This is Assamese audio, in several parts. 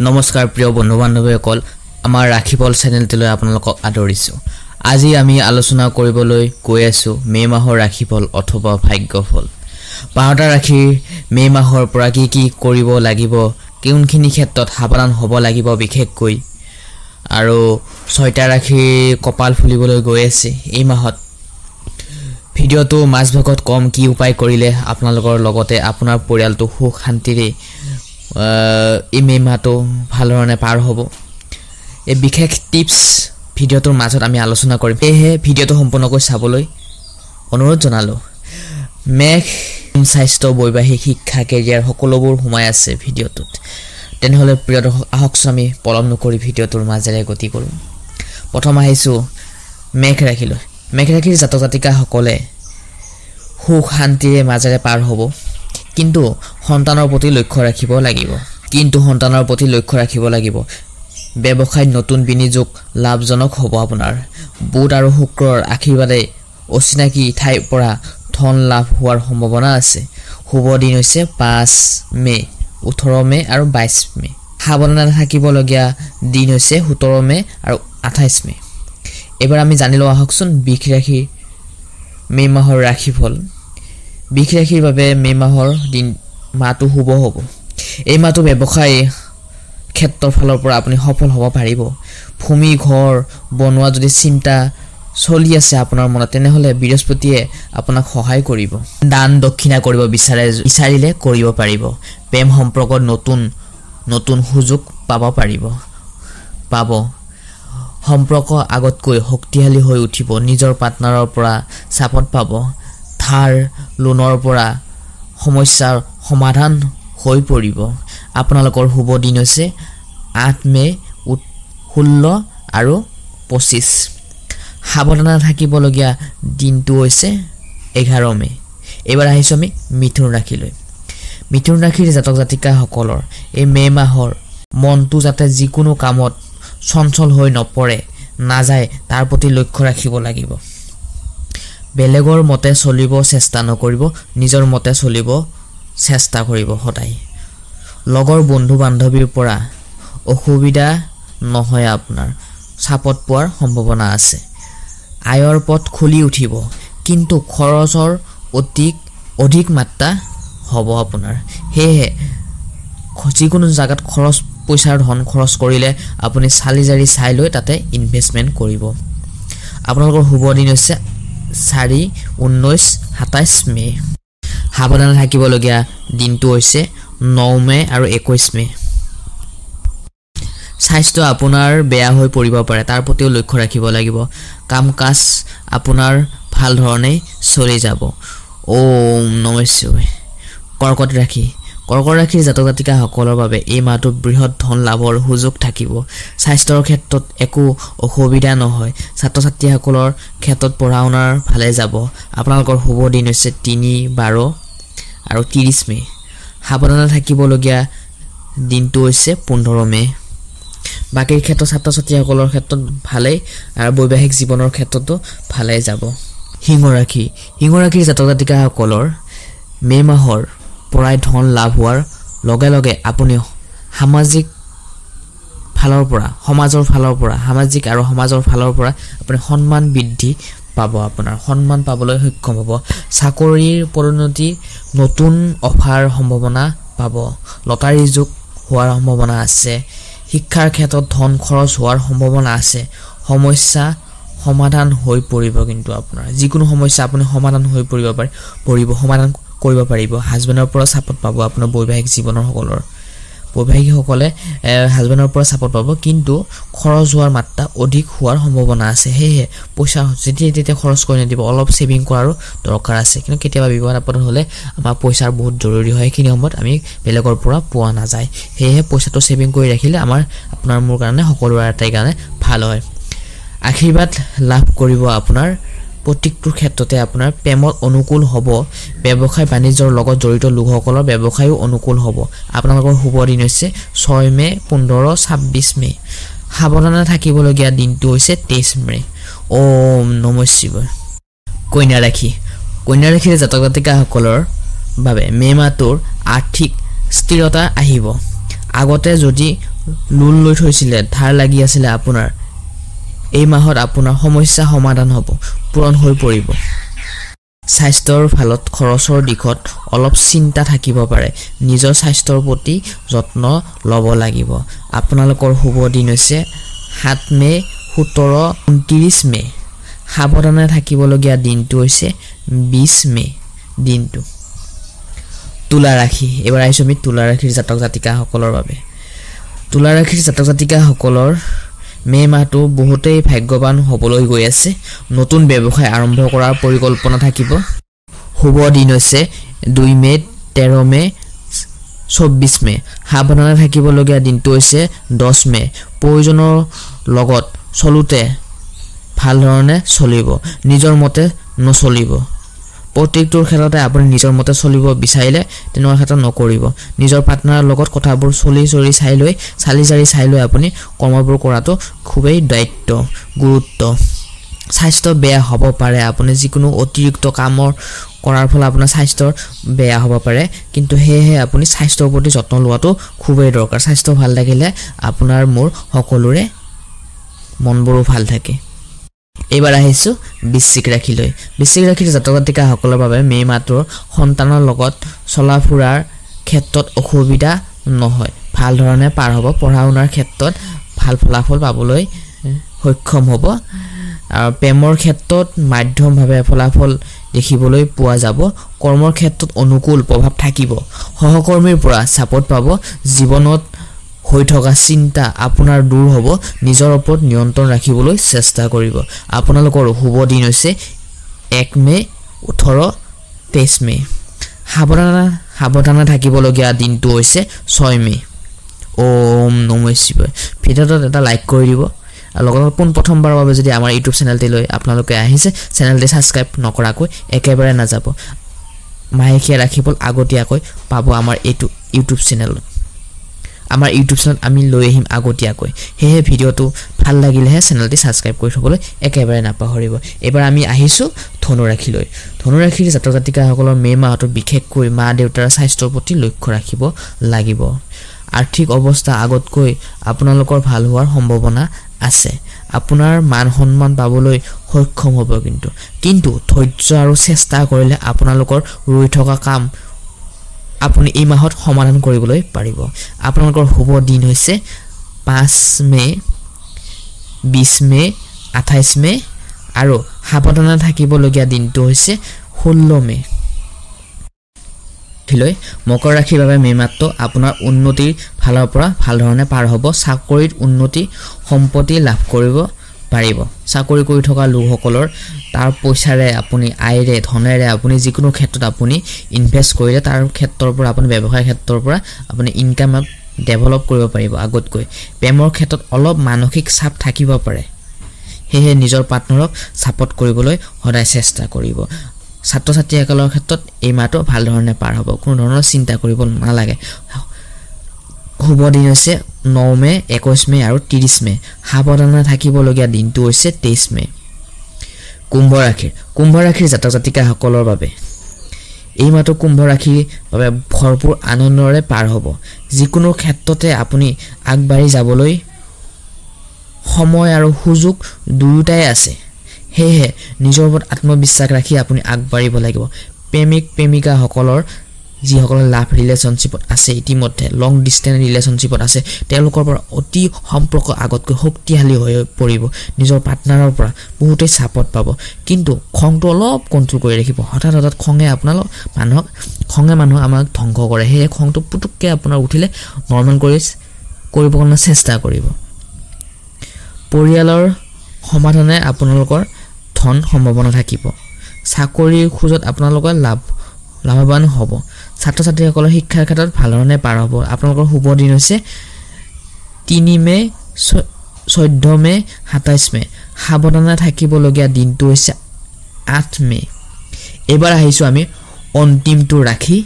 নমস্কাৰ প্ৰিয় বন্ধু বান্ধৱীসকল আমাৰ ৰাখিবল চেনেলটোলৈ আপোনালোকক আদৰিছো আজি আমি আলোচনা কৰিবলৈ গৈ আছো মে মাহৰ ৰাখিবল অথবা ভাগ্যফল 12টা ৰাখি মে মাহৰ পৰা কি কৰিব লাগিব কোনখিনি ক্ষেত্ৰত সাৱধান হ'ব লাগিব বিশেষকৈ আৰু 6টা ৰাখি কপাল ফুলিবলৈ গৈ আছে এই মাহত ভিডিওটো মাজভাগত কম কি উপায় কৰিলে আপোনালোকৰ লগতে আপোনাৰ পৰিয়ালটো সুখ শান্তিৰে এই মে মাহটো ভালদৰে পাৰ হ'ব এই বিশেষ টিপছ ভিডিওটোৰ মাজত আমি আলোচনা কৰিম এহে ভিডিওটো সম্পূৰ্ণকৈ চাবলৈ অনুৰোধ জনালো মেঘ স্বাস্থ্য বৈবাহিক শিক্ষা কেৰিয়াৰ সকলোবোৰ সোমাই আছে ভিডিওটোত তেনেহলে প্ৰিয় দৰ্শক আহকচোন আমি পলম নকৰি ভিডিওটোৰ মাজেৰে গতি কৰোঁ প্ৰথম আহিছো মেঘ ৰাখিৰ জাতক জাতিকা সকলে সুখ শান্তিৰে মাজেৰে পাৰ হ'ব কিন্তু সন্তানৰ প্ৰতি লক্ষ্য ৰাখিব লাগিব ব্যৱসায়ত নতুন বিনিয়োগ লাভজনক হ'ব আপোনাৰ বুধ আৰু শুক্ৰৰ আশীৰ্বাদে অচিনাকি ঠাইৰ পৰা ধন লাভ হোৱাৰ সম্ভাৱনা আছে শুভ দিন হৈছে 5 মে 18 মে আৰু 22 মে সাৱধান থাকিবলগীয়া দিন হৈছে 17 মে আৰু 28 মে এবাৰ আমি জানি লওঁ আহকচোন বিষ ৰাশি মে মাহৰ ৰাশিফল বিষ ৰাশিৰ বাবে মে মাহৰ দিন মাহটো শুভ হ'ব এই মাহটো ব্যৱসায় ক্ষেত্ৰৰ ফালৰ পৰা আপুনি সফল হ'ব পাৰিব ভূমি ঘৰ বনোৱা যদি চিন্তা চলি আছে আপোনাৰ মনত তেনেহলে বৃহস্পতিয়ে আপোনাক সহায় কৰিব দান দক্ষিণা কৰিব বিচাৰিলে কৰিব পাৰিব প্ৰেম সম্পৰ্কত নতুন সুযোগ পাব সম্পৰ্ক আগতকৈ শক্তিশালী হৈ উঠিব নিজৰ পাৰ্টনাৰৰ পৰা সাপোৰ্ট পাব ধাৰ লোনৰ পৰা সমস্যাৰ সমাধান হৈ পৰিব আপোনালোকৰ শুভ দিন হৈছে 8 মে 16 আৰু 25 সাৱধান থাকিবলগীয়া দিনটো হৈছে 11 মে এবাৰ আহিছো আমি মিথুন ৰাশিৰ জাতক জাতিকা সকলৰ এই মে মাহৰ মনটো যাতে যিকোনো কামত চঞ্চল হৈ নপৰে নাযায় তাৰ প্ৰতি লক্ষ্য ৰাখিব লাগিব বেলেগৰ মতে চলিব চেষ্টা নকৰিব নিজৰ মতে চলিব চেষ্টা কৰিব সদায় লগৰ বন্ধু বান্ধৱীৰ পৰা অসুবিধা নহয় আপোনাৰ সাপোৰ্ট পোৱাৰ সম্ভাৱনা আছে আয়ৰ পথ খুলি উঠিব কিন্তু খৰচৰ অধিক মাত্ৰা হ'ব আপোনাৰ হেহে যিকোনো জায়গাত ধন খৰচ কৰিলে আপুনি চালি চাই লৈ তাতে ইনভেষ্টমেন্ট কৰিব আপোনালোকৰ শুভ দিন হৈছে 4 19 27 মে সাৱধান থাকিবলগীয়া দিনটো হৈছে 9 মে আৰু 21 মে স্বাস্থ্য আপোনাৰ বেয়া হৈ পৰিব পাৰে তাৰ প্ৰতিও লক্ষ্য ৰাখিব লাগিব কাম কাজ আপোনাৰ ভাল ধৰণে চলি যাব ওম নমঃ শিৱায় কৰ্কট ৰাশিৰ জাতক জাতিকা সকলৰ বাবে এই মাহটো বৃহৎ ধন লাভৰ সুযোগ থাকিব স্বাস্থ্যৰ ক্ষেত্ৰত একো অসুবিধা নহয় ছাত্ৰ ছাত্ৰীসকলৰ ক্ষেত্ৰত পঢ়া-শুনাৰ ভালে যাব আপোনালোকৰ শুভ দিন হৈছে 3 12 আৰু 30 মে সাৱধান থাকিবলগীয়া দিনটো হৈছে 15 মে বাকিৰ ক্ষেত্ৰত ছাত্ৰ ছাত্ৰীসকলৰ ক্ষেত্ৰত ভালে আৰু বৈবাহিক জীৱনৰ ক্ষেত্ৰতো ভালে যাব সিংহ ৰাশিৰ জাতক জাতিকা সকলৰ মে মাহৰ পৰাই ধন লাভ হোৱাৰ লগে আপুনি সামাজিক আৰু সমাজৰ ফালৰ পৰা আপুনি সন্মান বৃদ্ধি পাব আপোনাৰ সন্মান পাবলৈ সক্ষম হ'ব চাকৰিৰ পদোন্নতি নতুন অফাৰ সম্ভাৱনা পাব লটাৰী যোগ হোৱাৰ সম্ভাৱনা আছে শিক্ষাৰ ক্ষেত্ৰত ধন খৰচ হোৱাৰ সম্ভাৱনা আছে সমস্যা সমাধান হৈ পৰিব কিন্তু আপোনাৰ যিকোনো সমস্যা আপুনি সমাধান হৈ সমাধান কৰিব পাৰিব হাজবেণ্ডৰ পৰা সাপোৰ্ট পাব আপোনাৰ বৈবাহিক সকলে হাজবেণ্ডৰ পৰা সাপোৰ্ট পাব কিন্তু খৰচ হোৱাৰ মাত্ৰা অধিক হোৱাৰ সম্ভাৱনা আছে হেহে পইচা যেতিয়া খৰচ কৰি নিদিব অলপ সেভিং কৰাৰ দৰকাৰ আছে কিন্তু কেতিয়াবা বিপদ আপদ হলে আমাৰ পইচাৰ বহুত জৰুৰী হয় কিনে সময়ত আমি বেলেগৰ পৰা পোৱা নাযায় হেহে পইচাটো সেভিং কৰি ৰাখিলে আপোনাৰ মোৰ কাৰণে সকলোৰে এটাই কাৰণে ভাল হয় আশীৰ্বাদ লাভ কৰিব আপোনাৰ প্ৰত্যেকটো ক্ষেত্ৰতে আপোনাৰ প্ৰেমত অনুকূল হ'ব ব্যৱসায় বাণিজ্যৰ লগত জড়িত লোকসকলৰ ব্যৱসায়ও অনুকূল হ'ব আপোনালোকৰ শুভ দিন হৈছে 6 মে 15 26 মে সাৱধান থাকিবলগীয়া দিনটো হৈছে 23 মে ওম নমঃ শিৱায় কন্যা ৰাশিৰ জাতক জাতিকা সকলৰ বাবে মে মাহটোৰ আৰ্থিক স্থিৰতা আহিব আগতে যদি লোন লৈ থৈছিলে ধাৰ লাগি আছিলে আপোনাৰ এই মাহত আপোনাৰ সমস্যা সমাধান হ'ব পূৰণ হৈ পৰিব স্বাস্থ্যৰ ফালত খৰচৰ দিশত অলপ চিন্তা থাকিব পাৰে নিজৰ স্বাস্থ্যৰ প্ৰতি যত্ন ল'ব লাগিব আপোনালোকৰ শুভ দিন হৈছে 7 মে 17 29 মে সাৱধানে থাকিবলগীয়া দিনটো হৈছে 20 মে দিনটো তুলা ৰাশি এবাৰ আহিছো আমি তুলা ৰাশিৰ জাতক জাতিকাসকলৰ বাবে তুলা ৰাশিৰ জাতক জাতিকাসকলৰ মে মাহটো বহুতেই ভাগ্যৱান হ'বলৈ গৈ আছে নতুন ব্যৱসায় আৰম্ভ কৰাৰ পৰিকল্পনা থাকিব শুভ দিন হৈছে 2 মে 13 মে 24 মে সাৱধানে থাকিবলগীয়া দিনটো হৈছে 10 মে প্ৰয়োজনৰ লগত চলুতে ভাল ধৰণে চলিব নিজৰ মতে নচলিব প্ৰত্যেকটোৰ ক্ষেত্ৰতে আপুনি নিজৰ মতে চলিব বিচাৰিলে তেনৰ ক্ষেত্ৰত নকৰিব নিজৰ পাৰ্টনাৰৰ লগত কথাবোৰ চালি চাই লৈ আপুনি কৰ্মবোৰ কৰাটো খুবেই দায়িত্ব গুৰুত্ব স্বাস্থ্য বেয়া হ'ব পাৰে আপুনি যিকোনো অতিৰিক্ত কামৰ কৰাৰ ফলত আপোনাৰ স্বাস্থ্য বেয়া হ'ব পাৰে কিন্তু হেহে আপুনি স্বাস্থ্যৰ প্ৰতি যত্ন লোৱাটো খুবেই দৰকাৰ স্বাস্থ্য ভাল থাকিলে আপোনাৰ মোৰ সকলোৰে মনবোৰো ভাল থাকে এবাৰ আহিছো বৃশ্চিক ৰাশিলৈ বৃশ্চিক ৰাশিৰ জাতক জাতিকাসকলৰ বাবে মে মাহটোৰ সন্তানৰ লগত চলা ফুৰাৰ ক্ষেত্ৰত অসুবিধা নহয় ভাল ধৰণে পাৰ হ'ব পঢ়া শুনাৰ ক্ষেত্ৰত ভাল ফলাফল পাবলৈ সক্ষম হ'ব আৰু প্ৰেমৰ ক্ষেত্ৰত মাধ্যমভাৱে ফলাফল দেখিবলৈ পোৱা যাব কৰ্মৰ ক্ষেত্ৰত অনুকূল প্ৰভাৱ থাকিব সহকৰ্মীৰ পৰা ছাপোৰ্ট পাব জীৱনত হৈ থকা চিন্তা আপোনাৰ দূৰ হ'ব নিজৰ ওপৰত নিয়ন্ত্ৰণ ৰাখিবলৈ চেষ্টা কৰিব আপোনালোকৰ শুভ দিন হৈছে 1 মে 18 23 মে সাৱধানে থাকিবলগীয়া দিনটো হৈছে 6 মে ওম নমঃ শিৱায় ভিডিঅ'টো এটা লাইক কৰি দিব আৰু লগতে প্ৰথমবাৰৰ বাবে যদি আমাৰ ইউটিউব চেনেলটিলৈ আপোনালোকে আহিছে চেনেলটি সাবস্ক্ৰাইব নকৰাকৈ একেবাৰে নাযাব মাহেকীয়া ৰাখিবল আগতীয়াকৈ পাব আমাৰ এইটো ইউটিউব চেনেলত আমাৰ ইউটিউব চেনেলত আমি লৈ আহিম আগতীয়াকৈ হেহে ভিডিঅ'টো ভাল লাগিলেহে চেনেলটি সাবস্ক্ৰাইব কৰি থবলৈ একেবাৰে নাপাহৰিব এবাৰ আমি আহিছো ধনু ৰাশিলৈ ধনু ৰাশিৰ জাতক জাতিকাসকলৰ মে মাহটো বিশেষকৈ মা দেউতাৰ স্বাস্থ্যৰ প্ৰতি লক্ষ্য ৰাখিব লাগিব আৰ্থিক অৱস্থা আগতকৈ আপোনালোকৰ ভাল হোৱাৰ সম্ভাৱনা আছে আপোনাৰ মান সন্মান পাবলৈ সক্ষম হ'ব কিন্তু ধৈৰ্য আৰু চেষ্টা কৰিলে আপোনালোকৰ ৰৈ থকা কাম আপুনি এই মাহত সমাধান কৰিবলৈ পাৰিব আপোনালোকৰ শুভ দিন হৈছে 5 মে 20 মে 28 মে আৰু সাৱধানে থাকিবলগীয়া দিনটো হৈছে 16 মে মকৰ ৰাশিৰ বাবে মে মাহটো আপোনাৰ উন্নতিৰ ফালৰ পৰা ভাল ধৰণে পাৰ হ'ব চাকৰিত উন্নতি সম্পত্তি লাভ কৰিব পাৰিব চাকৰি কৰি থকা লোকসকলৰ তাৰ পইচাৰে আপুনি আইৰে ধনেৰে আপুনি যিকোনো ক্ষেত্ৰত আপুনি ইনভেষ্ট কৰিলে তাৰ ক্ষেত্ৰৰ পৰা আপুনি ব্যৱসায় ক্ষেত্ৰৰ পৰা আপুনি ইনকাম ডেভেলপ কৰিব পাৰিব আগতকৈ প্ৰেমৰ ক্ষেত্ৰত অলপ মানসিক চাপ থাকিব পাৰে হেহে নিজৰ পাৰ্টনাৰক সাপোৰ্ট কৰিবলৈ সদায় চেষ্টা কৰিব ছাত্ৰ ছাত্ৰীসকলৰ ক্ষেত্ৰত এই মাহটো ভাল ধৰণে পাৰ হ'ব কোনো ধৰণৰ চিন্তা কৰিব নালাগে শুভ দিন হৈছে 9 মে 21 মে আৰু 30 মে সাৱধানে থাকিবলগীয়া দিনটো হৈছে 23 মে কুম্ভ ৰাশিৰ জাতক জাতিকাসকলৰ বাবে এই মাহটো কুম্ভ ৰাশিৰ বাবে ভৰপূৰ আনন্দৰে পাৰ হ'ব যিকোনো ক্ষেত্ৰতে আপুনি আগবাঢ়ি যাবলৈ সময় আৰু সুযোগ দুয়োটাই আছে হেহে নিজৰ ওপৰত আত্মবিশ্বাস ৰাখি আপুনি আগবাঢ়িব লাগিব প্ৰেমিকাসকলৰ যিসকল লাভ ৰিলেশনশ্বিপত আছে ইতিমধ্যে লং ডিস্টেন্স ৰিলেশনশ্বিপত আছে তেওঁলোকৰ পৰা অতি সম্পৰ্ক আগতকৈ শক্তিশালী হৈ পৰিব নিজৰ পাৰ্টনাৰৰ পৰা বহুতেই সাপোৰ্ট পাব কিন্তু খংটো অলপ কন্ট্ৰোল কৰি ৰাখিব হঠাৎ খঙে মানুহক আমাক ধ্বংস কৰে হেয়ে খংটো পুতুককে আপোনাৰ উঠিলে নৰ্মেল কৰিব কাৰণে চেষ্টা কৰিব পৰিয়ালৰ সমাধানে আপোনালোকৰ ধন সম্ভাৱনা থাকিব চাকৰিৰ খোজত আপোনালোকৰ লাভৱান হ'ব ছাত্ৰ ছাত্ৰীসকলৰ শিক্ষাৰ ক্ষেত্ৰত ভাল ধৰণে পাৰ হ'ব আপোনালোকৰ শুভ দিন হৈছে 3 মে 14 মে 27 মে সাৱধানে থাকিবলগীয়া দিনটো হৈছে 8 মে এবাৰ আহিছো আমি অন্তিমটো ৰাশি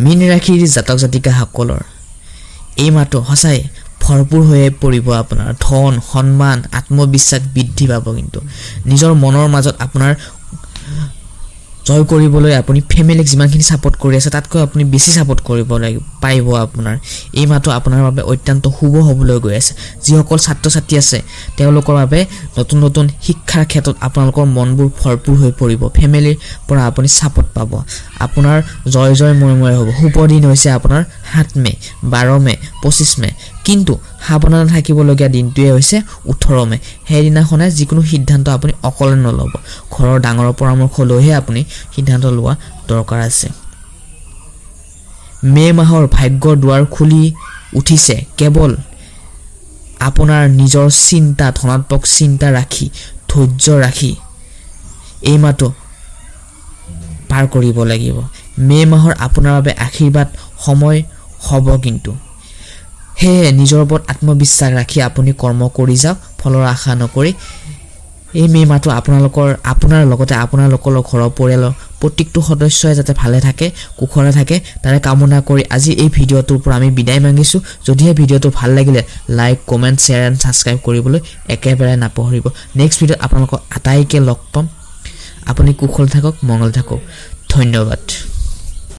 মীন ৰাশিৰ জাতক জাতিকাসকলৰ এই মাহটো সঁচাই ভৰপূৰ হৈ পৰিব আপোনাৰ ধন সন্মান আত্মবিশ্বাস বৃদ্ধি পাব কিন্তু নিজৰ মনৰ মাজত আপোনাৰ জয় কৰিবলৈ আপুনি ফেমিলিক যিমানখিনি সাপোৰ্ট কৰি আছে তাতকৈ আপুনি বেছি সাপোৰ্ট কৰিব লাগিব পাইব আপোনাৰ এই মাহটো আপোনাৰ বাবে অত্যন্ত শুভ হ'বলৈ গৈ আছে যিসকল ছাত্ৰ ছাত্ৰী আছে তেওঁলোকৰ বাবে নতুন নতুন শিক্ষাৰ ক্ষেত্ৰত আপোনালোকৰ মনবোৰ ভৰপুৰ হৈ পৰিব ফেমিলিৰ পৰা আপুনি সাপোৰ্ট পাব আপোনাৰ জয় জয় মৰমৰে হ'ব শুভ দিন হৈছে আপোনাৰ 7 মে 12 মে 25 মে কিন্তু সাৱধান থাকিবলগীয়া দিনটোৱে হৈছে 18 মে সেইদিনাখনে যিকোনো সিদ্ধান্ত আপুনি অকলে নলব ঘৰৰ ডাঙৰৰ পৰামৰ্শ লৈহে আপুনি সিদ্ধান্ত লোৱা দৰকাৰ আছে মে মাহৰ ভাগ্যৰ দুৱাৰ খুলি উঠিছে কেৱল আপোনাৰ নিজৰ চিন্তা ধনাত্মক চিন্তা ৰাখি ধৈৰ্য ৰাখি এই মাহটো পাৰ কৰিব লাগিব মে মাহৰ আপোনাৰ বাবে আশীৰ্বাদ সময় হ'ব কিন্তু হে নিজৰ ওপৰত আত্মবিশ্বাস ৰাখি আপুনি কৰ্ম কৰি যাওক ফলৰ আশা নকৰি এই মে মাহটো আপোনাৰ লগতে আপোনালোকৰ ঘৰৰ পৰিয়ালৰ প্ৰত্যেকটো সদস্যই যাতে ভালে থাকে কুশলে থাকে তাৰে কামনা কৰি আজি এই ভিডিঅ'টোৰ পৰা আমি বিদায় মাগিছো যদিহে ভিডিঅ'টো ভাল লাগিলে like comment share and subscribe কৰিবলৈ একেবাৰে নাপাহৰিব নেক্সট ভিডিঅ'ত আপোনালোকক আটাইকে লগ পাম আপুনি কুশল থাকক মংগল থাকক ধন্যবাদ